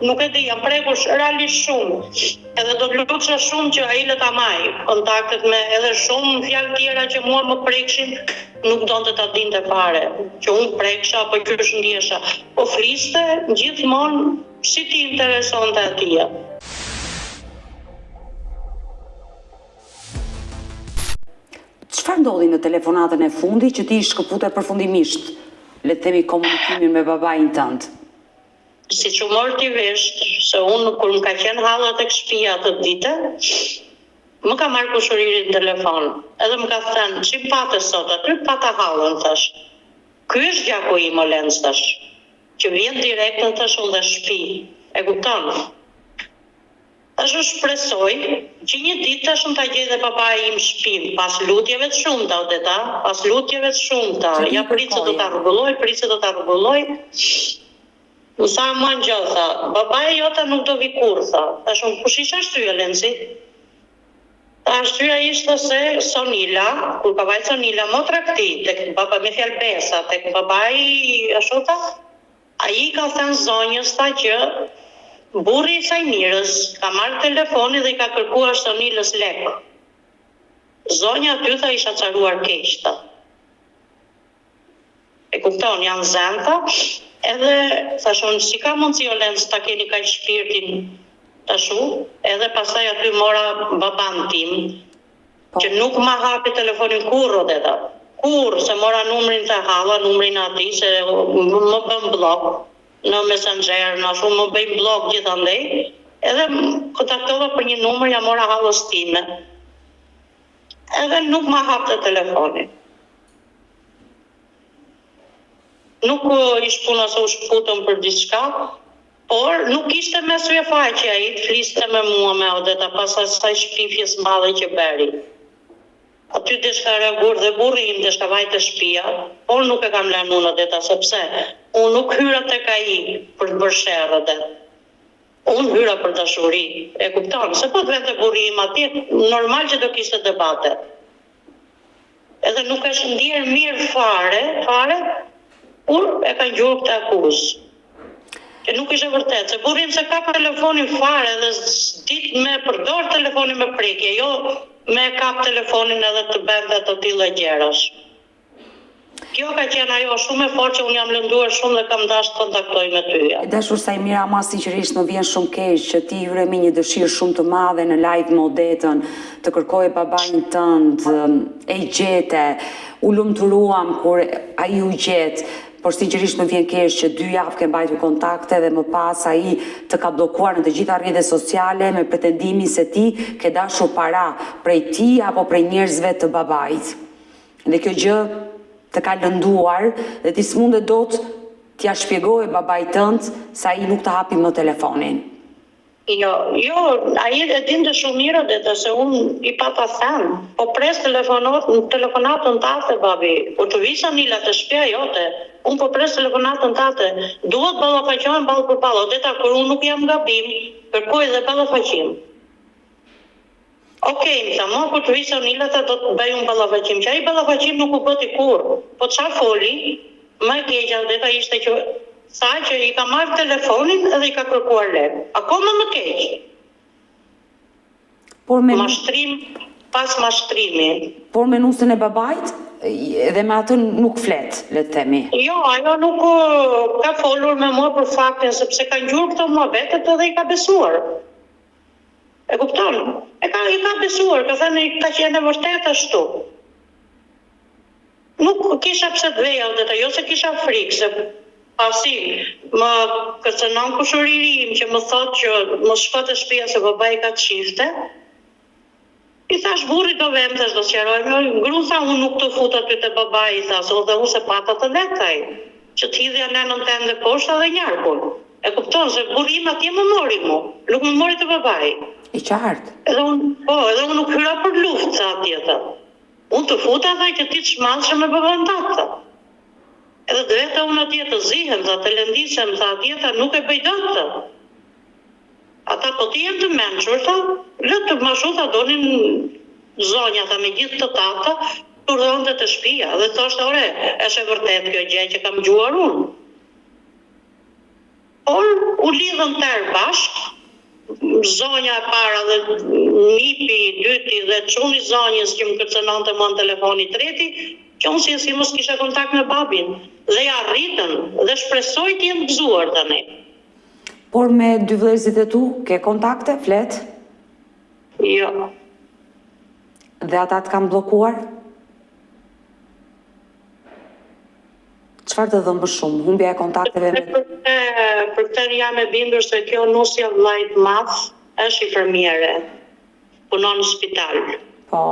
Nuk e di, jam prekur realisht shumë. Edhe do të lutesha shumë që ai le ta maj kontaktet me edhe shumë fjalë tjera që mua më prekshin, nuk donte ta dinte fare. Që unë preksha apo që ndjesha. Po fliste gjithmonë si ti interesonte atij. Çfarë ndodhi në telefonatën e fundit që ti shkëpute përfundimisht, le të themi komunikimin me babain tënd? Si që morë t'i vesh, se unë kur më ka qenë hallat tek shtëpia atë ditë, më ka marrë kushëririn në telefon. Edhe më ka thënë, ç'i pate sot aty, pata hallën, thash. Ky është gjaku im o Lenc, thash, që vjen direkt në tash unë dhe shtëpi. E kupton? Tash u shpresoj që një ditë tash unë ta gjej dhe babai im shtëpin, pas lutjeve të shumta, odeta, pas lutjeve të shumta. Ja prit se do ta rregulloj. Më sa më gjotha, babai jota nuk do vi kur, tha. Tash unë kush isha shtyja Lenci? Ta shtyja ishte se Sonila, kur babai Sonila më trakti, tek baba me fjalë besa, tek babai ashtu tha, ai ka thënë zonjës tha që burri i Sajmirës ka marrë telefonin dhe i ka kërkuar Sonilës lek. Zonja aty tha isha caruar keq, tha. E kupton, janë zenta. Edhe thashon si ka mundësi o Lenc ta keni kaq shpirtin tashu, edhe pastaj aty mora baban tim, që nuk ma hapi telefonin kurrë odeta. Kurrë, se mora numrin të halla, numrin atij, se më bën blok në Messenger, në ashtu më bëjnë blok gjithandej, edhe kontaktova për një numër, ja mora hallës time. Edhe nuk ma hapte telefonin. Nuk ish puna se u shputëm për diçka, Por nuk ishte me syje faqe ai të fliste me mua me Odeta pas asaj shpifjes madhe që beri. Aty deshka reagur dhe burri im deshka vajte shtëpia, por nuk e kam lënë unë Odeta sepse unë nuk hyra tek ai për të bërë sherrë Odeta. Unë hyra për dashuri, e kupton, se po të vete burri im atje, normal që do kishte debate. Edhe nuk është ndier mirë fare, kur e ka gjurë këtë akuzë. Që nuk ishte vërtet, se burrim se ka telefonin fare dhe dit me përdor telefonin me prekje, jo me kap telefonin edhe të bënde të tilla gjërash. Kjo ka qenë ajo shumë e fortë që unë jam lënduar shumë dhe kam dashur të kontaktoj me ty. E dashur Sajmira, ama sinqerisht më vjen shumë keq që ti hyre me një dëshirë shumë të madhe në live me Odetën, të kërkoje babain tënd, e gjete, u lumturuam kur ai u gjet. Por sinqerisht më vjen keq që 2 javë ke mbajtur kontakte dhe më pas ai të ka bllokuar në të gjitha rrjetet sociale me pretendimin se ti ke dashur para prej ti apo prej njerëzve të babait. Dhe kjo gjë të ka lënduar dhe ti s'mundet dot t'ja shpjegoje babait tënd se ai nuk të hapi më telefonin. Jo, ai e dinte shumë mirë Odeta se unë i pata them. Po pres telefonatën tate, babi. Po të visa Nila të shtëpia jote. Unë po pres telefonatën tate. Duhet ballafaqohen ballë për ballë. Odeta, kur unë nuk jam gabim, kërkoj dhe ballafaqim. Okej, më tha, mo kur të visa Nila ta do të bëj unë ballafaqim. Që ai ballafaqim nuk u bëti kur. Po çfarë foli? Më e keqja Odeta ishte që sa që i ka marrë telefonin edhe i ka kërkuar lek. Akoma më keq. Mashtrim pas mashtrimi. Por me nusën e babait, edhe me atë nuk flet, le të themi. Jo, ajo nuk ka folur me mua për faktin, sepse ka ngjurë këto muhabetet edhe i ka besuar. E kupton? I ka besuar, ka thënë ka qenë vërtet ashtu. Nuk kisha pse të veja Odeta, jo se kisha frikë, se pasi më kërcënon kushëriri im që më thotë që mos shko te shtëpia se babai ka të shifte. I thash burri do vem, thash do sqarojmë, grusa unë nuk të fut aty te babai, i thash, dhe unë se pata të letaj, që të hidhja nenën tende poshtë dhe njarkun. E kupton se burri im atje më mori mu, nuk më mori te babai. I qartë. Edhe unë nuk hyra për luftë sa atje. Unë të futa dhe që ti të shmallshë me baban tatë. Edhe dhe vete unë atje të zihem, të lëndisem, atje nuk e bëj dot. Ata po ti jenë të menqur, letë të mashu donin zonja me gjithë të tata, të urdhonte të shtëpia. Dhe thoshte, ore, është e vërtet kjo gjë që kam gjuar unë. Por u lidhën tërë bashkë, zonja e para dhe nipi i dyti dhe çuni zonjës që më kërcënonte mua në telefoni treti, që unë si mos kisha kontakt me babin. Dhe ja rritën dhe shpresoj të jenë gëzuar tani. Por me 2 vëllezërit e tu, ke kontakte, flet? Jo. Dhe ata të kanë bllokuar? Çfarë të dhëmë më shumë? Humbja e kontakteve me... Për këtë jam e bindur se kjo nusja vllait madh është infermiere. Punon në spital. Po.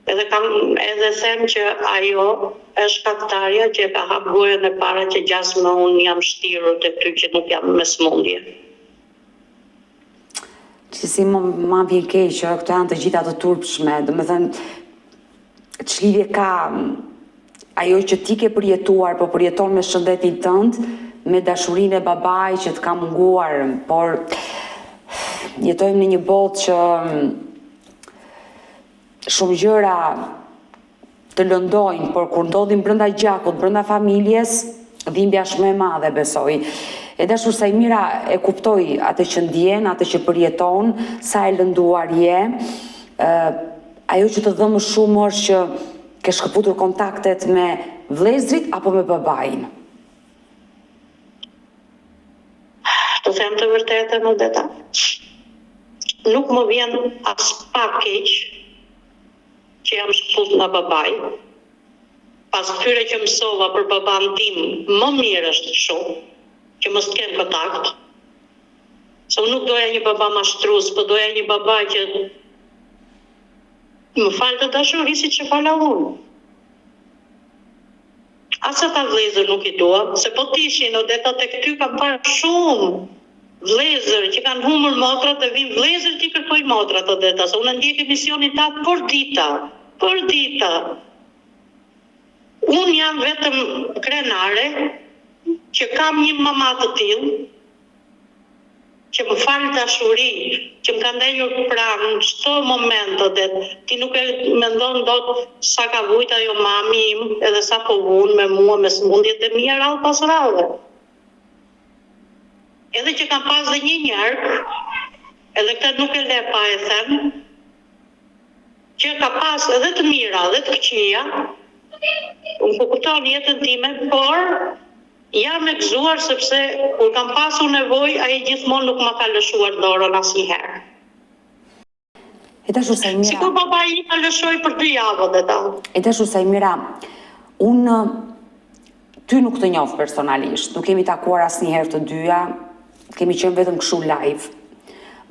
Edhe them që ajo është kaktarja që ka hap gojën e para që gjasme unë jam shtirur të ty që nuk jam me smundje. Që si ma vjen keq që këto janë të gjitha të turpshme, do me thënë, ç'lidhje ka ajo që ti ke përjetuar, po përjeton me shëndetin tënd, me dashurinë e babait që të ka munguar, por jetojmë në një botë që shumë gjëra të lëndojnë, por kur ndodhin brenda gjakut, brenda familjes, dhimbja është më e madhe, besoj. E dashur Sajmira, e kuptoj atë që ndjen, atë që përjeton, sa e lënduar je. Ajo që të dhe më shumë është që ke shkëputur kontaktet me vëllezrit apo me babain? Të them të vërtetën, Odeta, nuk më vjen as pak keq që jam shkput nga babai. Pas këtyre që mësova për baban tim, më mirë është shumë që mos të kem kontakt. Se unë nuk doja një baba mashtrues, po doja një baba që më falë të dashuri si që fala unë. Asa ta vlezër nuk i dua, se po t'ishin, Odeta, tek ty kam parë shumë vlezër që kanë humur motrat dhe vinë vlezër që i kërkoj motrat, Odeta, se unë ndjek emisionin tatë për dita. Unë jam vetëm krenare që kam një mama të tillë, që më falë dashuri, që më ka ndenjur pranë në çdo moment, Odeta. Ti nuk e mendon dot sa ka vujt ajo mami im, edhe sa po vun me mua, me smundjet e mia rallë pas rallë. Edhe që kam pas dhe një njerëk, edhe këtë nuk e le pa e them, që ka pas edhe të mira, edhe të këqija, unë po kupton jetën time, por jam e gëzuar sepse kur kam pasur nevojë, ai gjithmonë nuk ma ka lëshuar dorën asnjëherë. E dashur Sajmira. Sikur baba i ka lëshoj për 2 javë Odeta. E dashur Sajmira, unë ty nuk të njoh personalisht, nuk kemi takuar asnjëherë të dyja, kemi qenë vetëm kështu live.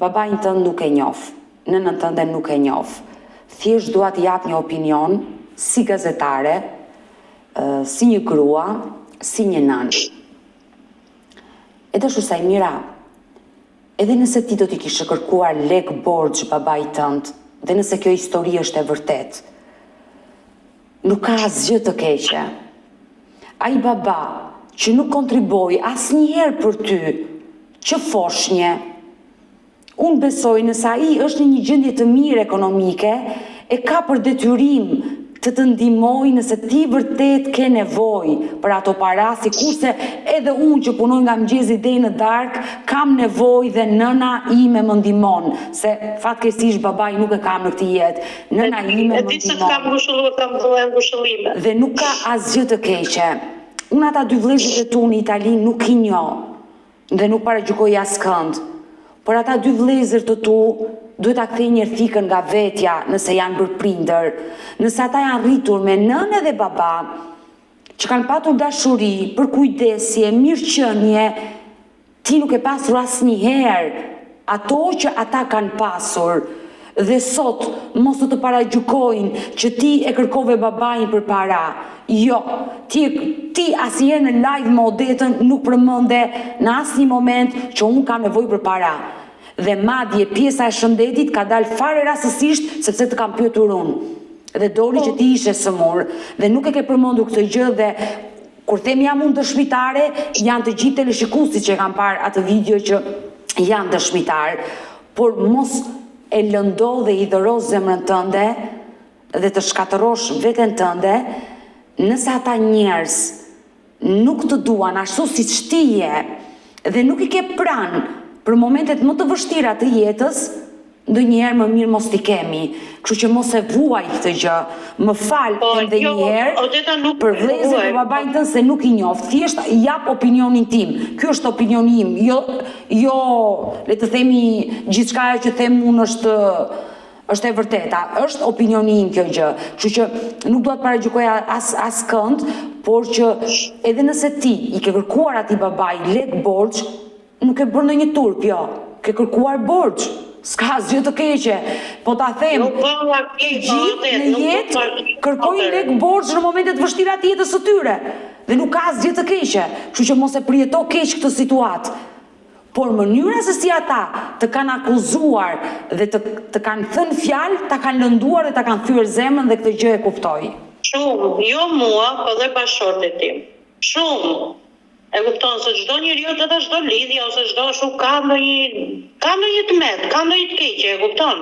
Babain tënd nuk e njoh, nënën tënde nuk e njoh. Thjesht dua të jap një opinion si gazetare, si një grua, si një nën. E dashur Sajmira, edhe nëse ti do t'i kishe kërkuar lek borxh babait tënd, dhe nëse kjo histori është e vërtet, nuk ka asgjë të keqe. Ai baba që nuk kontriboi asnjëherë për ty, që foshnje, unë besoj nëse ai është në një gjendje të mirë ekonomike, e ka për detyrim të të ndihmoj nëse ti vërtet ke nevojë për ato para, sikurse edhe unë që punoj nga mëngjesi deri në darkë, kam nevojë dhe nëna ime më ndihmon, se fatkeqësisht babai nuk e kam në këtë jetë. Nëna ime më ndihmon. E di se kam ngushëlluar, kam dhënë ngushëllime. Dhe nuk ka asgjë të keqe. Unë ata 2 vëllezërit e tu në Itali nuk i njoh dhe nuk paragjykoj askënd. Por ata 2 vëllezër të tu duhet ta kthej një fikën nga vetja nëse janë bërë prindër, nëse ata janë rritur me nënë dhe baba, që kanë patur dashuri, për kujdesje, mirëqenie, ti nuk e pasur asnjëherë ato që ata kanë pasur. Dhe sot mos të paragjykojnë që ti e kërkove babain për para. Jo, ti asnjëherë në live me Odetën nuk përmende në asnjë moment që unë kam nevojë për para. Dhe madje pjesa e shëndetit ka dalë fare rastësisht sepse të kam pyetur unë. Dhe doli që ti ishe sëmur dhe nuk e ke përmendur këtë gjë dhe kur themi jam unë dëshmitare, janë të gjithë teleshikuesit që kanë parë atë video që janë dëshmitar, por mos e lëndo dhe i dhërosh zemrën tënde dhe të shkatërosh veten tënde nëse ata njerëz nuk të duan ashtu siç ti je dhe nuk i ke pranë për momentet më të vështira të jetës, ndonjëherë më mirë mos t'i kemi. Kështu që mos e vuaj këtë gjë. Më fal edhe një herë për vëllezërin e babain tënd se nuk i njoh. Thjesht jap opinionin tim. Ky është opinioni im. Jo, le të themi gjithçka që them unë është e vërteta. Është opinioni im kjo gjë. Kështu që nuk dua të paragjykoj askënd, por që edhe nëse ti i ke kërkuar atij babai lek borxh, nuk e bërë në një turp, jo. Ke kërkuar borxh. S'ka asgjë të keqe, po ta them, gjithë në jetë kërkojnë lek borxh në momentet vështira të jetës së tyre. Dhe nuk ka asgjë të keqe, kështu që mos e përjeto keq këtë situatë. Por mënyra se si ata të kanë akuzuar dhe të kanë thënë fjalë, ta kanë lënduar dhe ta kanë thyer zemrën dhe këtë gjë e kuptoj. Shumë, jo mua, po dhe bashkëshortit tim. Shumë. E kupton se çdo njeriu të ka çdo lidhje ose çdo shu ka ndonjë tmet, ka ndonjë të keqe, e kupton?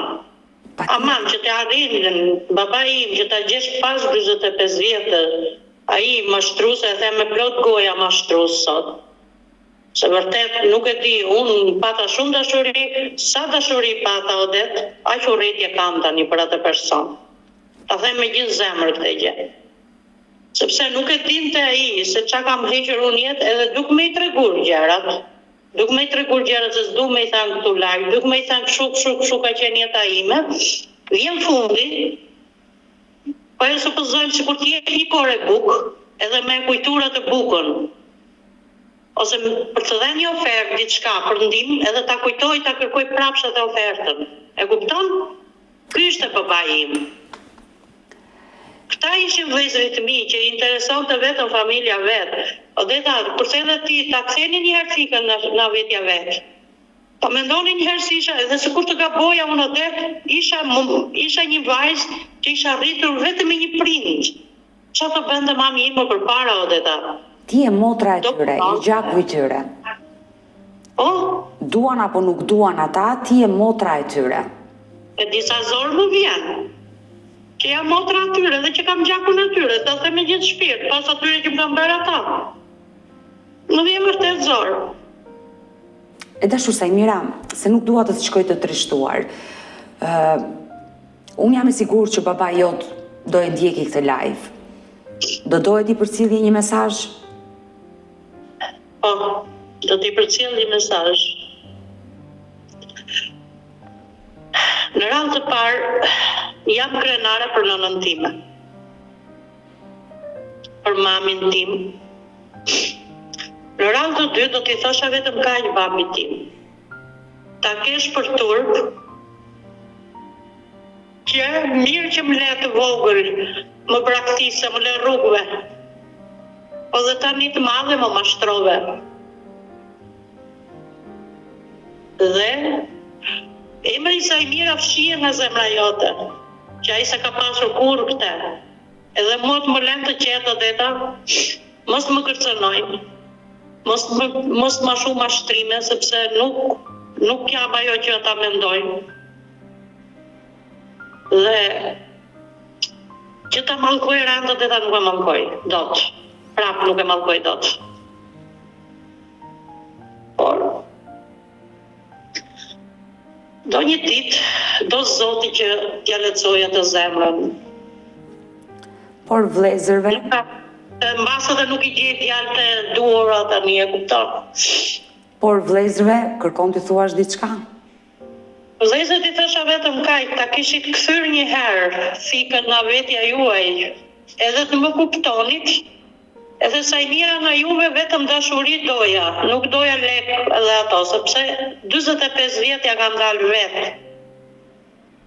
Aman që të arrin babai im që ta gjesh pas 45 vjetë, ai mashtrues, e them me plot goja mashtrues sot. Se vërtet nuk e di, unë pata shumë dashuri, sa dashuri pata Odet, aq urrëtie kam tani për atë person. Ta them me gjithë zemër këtë gjë. Sepse nuk e dinte ai se çka kam hequr unë jetë, edhe duk me i tregur gjërat. Duk me i tregur gjërat se s'du me i thanë këtu live, duk me i thanë kështu ka qenë jeta ime. Vjen fundi, po e supozojmë sikur ti je një kore buk, edhe me kujtura të bukën. Ose për të dhënë një ofertë diçka për ndihmë, edhe ta kujtoj, ta kërkoj prapë atë ofertën. E kupton? Ky ishte babai im. Këta ishin vëllezërit mi që i interesonte vetëm familja vetë. Odeta, përse edhe ti ta ktheni një herë fikën nga vetja vetë. Po mendoni një herë si isha, edhe sikur të gaboja unë Odet, isha një vajzë që isha rritur vetëm me një prind. Çfarë të bënte mami ime përpara, Odeta? Ti e motra e tyre, i gjaku i tyre. Po, Duan apo nuk duan ata, ti e motra e tyre. e disa zorë më vjen. Që jam motra atyre dhe që kam gjakun atyre, të them me gjithë shpirt, pas atyre që më kam bërë ata. Më vjen vërtet zorë. E dashur Sajmira, se nuk dua të të shkoj të trishtuar. Unë jam e sigurt që baba jot do e ndjeki këtë live. Do dohet i përcjellje një mesazh? Po, do t'i përcjell një mesazh. Në radhë të parë, jam krenare për nënën time. Për mamin tim. Në radhë të dytë, do t'i thosha vetëm kaq babit tim. Ta kesh për turp, që mirë që më le të vogël, më braktisë, më le rrugëve. Po dhe tani të madhe më mashtrove. Dhe emri Sajmira fshihet nga zemra jote, që ai se ka pasur kur këtë. Edhe mua të më lënë të qetë Odeta, mos më kërcënojnë, mos më shumë mashtrime, sepse nuk jam ajo që ata mendojnë. Dhe që ta mallkoj rand Odeta nuk e mallkoj dot. Prap nuk e mallkoj dot. Por do një ditë, do Zoti që t'ja lehtësojë atë zemrën. Por vëllezërve, Mbasë dhe nuk i gjej djalë të duora tani, e kupton. por vëllezërve, kërkon të thuash diçka? Vëllezërit i thosha vetëm kaq, ta kishit kthyr një herë fikën nga vetja juaj, edhe të më kuptonit, edhe Sajmira nga juve vetëm dashuri doja, nuk doja lek edhe ato, sepse 45 vjet ja kam dalë vetë.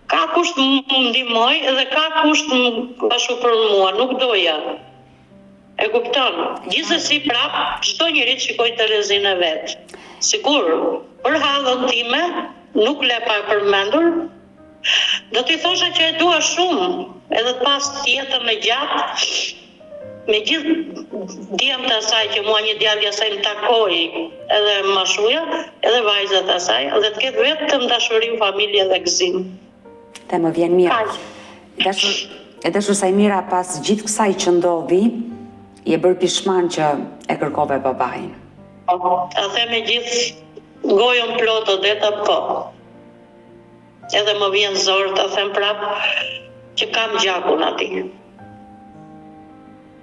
Ka kusht më ndihmoj edhe ka kusht më ashtu për mua, nuk doja. E kupton? Gjithsesi prap, çdo njeri shikoj Terezin e vet. Sigur, për hallën time, nuk le pa përmendur, do t'i thosha që e dua shumë, edhe pas tjetër në gjatë, me gjithë djemtë asaj që mua një djalë asaj më takoi, edhe mashuja, edhe vajzat asaj, edhe të ketë vetëm dashuri, familje dhe gëzim. Dhe më vjen mirë. E dashur Sajmira, pas gjithë kësaj që ndodhi, je bërë pishman që e kërkove babain. A them me gjithë gojën plot Odeta, po. Edhe më vjen zor ta them prap që kam gjakun aty.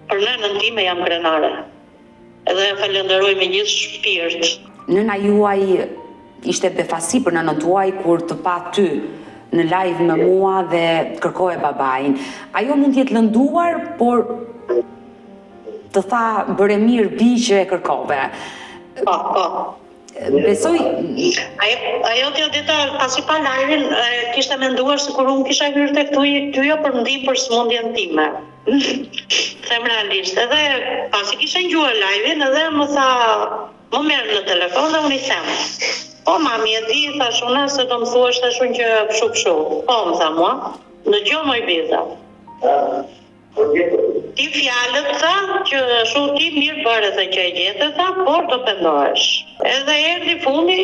Për nënën time jam krenare. Edhe e falenderoj me gjithë shpirt. Nëna juaj ishte befasi për nënën tuaj kur të pa ty në live me mua dhe kërkoje babain. Ajo mund t'jetë lënduar, por të tha bëre mirë bi që e kërkove. Po. Besoj... Ajo t'ja Odeta, pasi pa live-in, kishte menduar se kur unë kisha hyrë tek tyja për ndihmë për smundjen time. Them realisht. Edhe pasi kisha ngjuar live-in, edhe më tha, më merr në telefon dhe unë i them. Po mami e di, thash unë se do më thuash tash unë që kështu. Po më tha mua, dëgjoj moj biza. Ti fjalët tha që shumë ti mirë bëre se që e gjetë tha, por do pendohesh. Edhe erdhi fundi,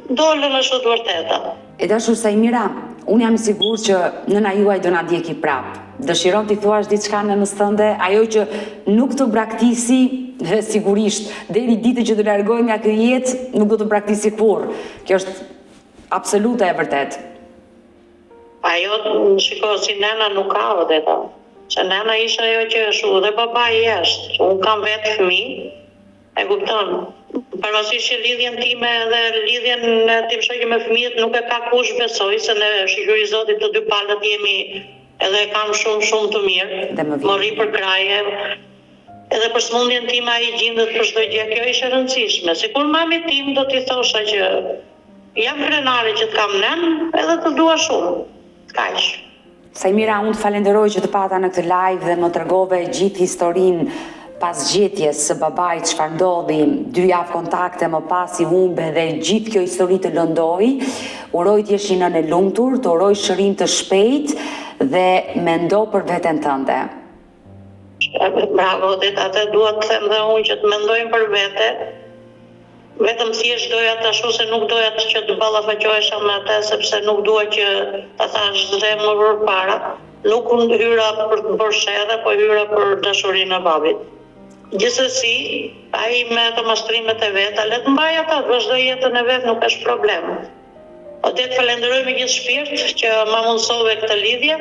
dolën ashtu të vërteta. E dashur Sajmira, unë jam i sigurt që nëna juaj do na ndjeki prap. Dëshiron t'i thuash diçka nënës tënde, ajo që nuk të braktisi, sigurisht, deri ditën që të largohet nga kjo jetë, nuk do të braktisi kurrë. Kjo është absolute e vërtet. Ajo, shiko, si nena nuk ka Odeta. Që nena ishte ajo që shu dhe baba jeshtë. Unë kam vetë fëmijë, e kupton. Parasysh që lidhjen time dhe lidhjen tim shoqë me fëmijët nuk e ka kush besoj, se në shikuri Zotit të dy palët jemi edhe e kam shumë të mirë. Më rri për kraje. Edhe për smundjen time ai gjendet për çdo gjë, kjo ishte e rëndësishme. Sikur mami tim do t'i thosha që jam krenare që të kam nën, edhe të dua shumë. Kaq. Sajmira, unë të falenderoj që të pata në këtë live dhe më tregove gjithë historinë pas gjetjes së babait, çfarë ndodhi, 2 javë kontakte më pas i humbe dhe gjithë kjo histori të lëndoi. Uroj të jesh një nënë e lumtur, të uroj shërim të shpejt dhe mendo për veten tënde. Bravo, dhe atë duhet të them dhe unë që të mendojmë për vete. Vetëm thjesht doja të ashu se nuk doja që të ballafaqohesha me atë, sepse nuk dua që ta thash dhe më përpara. Nuk unë hyra për të bërë sherrë, po hyra për dashurinë e babit. Gjithsesi, ai me ato mastrimet e veta, le të mbaj ata, vazhdoj jetën e vet, nuk është problem. O të falenderoj me gjithë shpirt që ma mundsove këtë lidhje,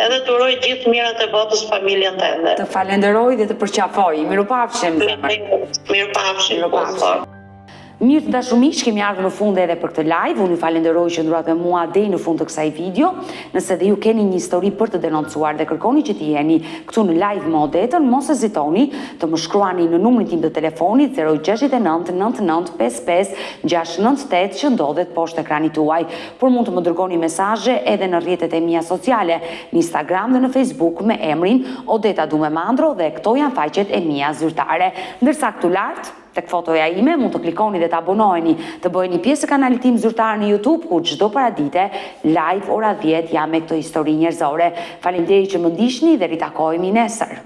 edhe të uroj gjithë mirat e botës familjen tënde. Të falenderoj dhe të përqafoj. Mirupafshim. Mirupafshim. Mirë të dashur miq, kemi ardhur në fund edhe për këtë live. Unë ju falenderoj që ndurat me mua deri në fund të kësaj video. Nëse dhe ju keni një histori për të denoncuar dhe kërkoni që të jeni këtu në live me Odetën, mos hezitoni të më shkruani në numrin tim të telefonit 069 99 55 698 që ndodhet poshtë ekranit tuaj. Por mund të më dërgoni mesazhe edhe në rrjetet e mia sociale, në Instagram dhe në Facebook me emrin Odeta Dumemandro dhe këto janë faqet e mia zyrtare. Ndërsa këtu lart tek fotoja ime mund të klikoni dhe të abonoheni, të bëheni pjesë e kanalit tim zyrtar në YouTube, ku çdo paradite live ora 10 jam me këtë histori njerëzore. Faleminderit që më ndiqni dhe ritakohemi nesër.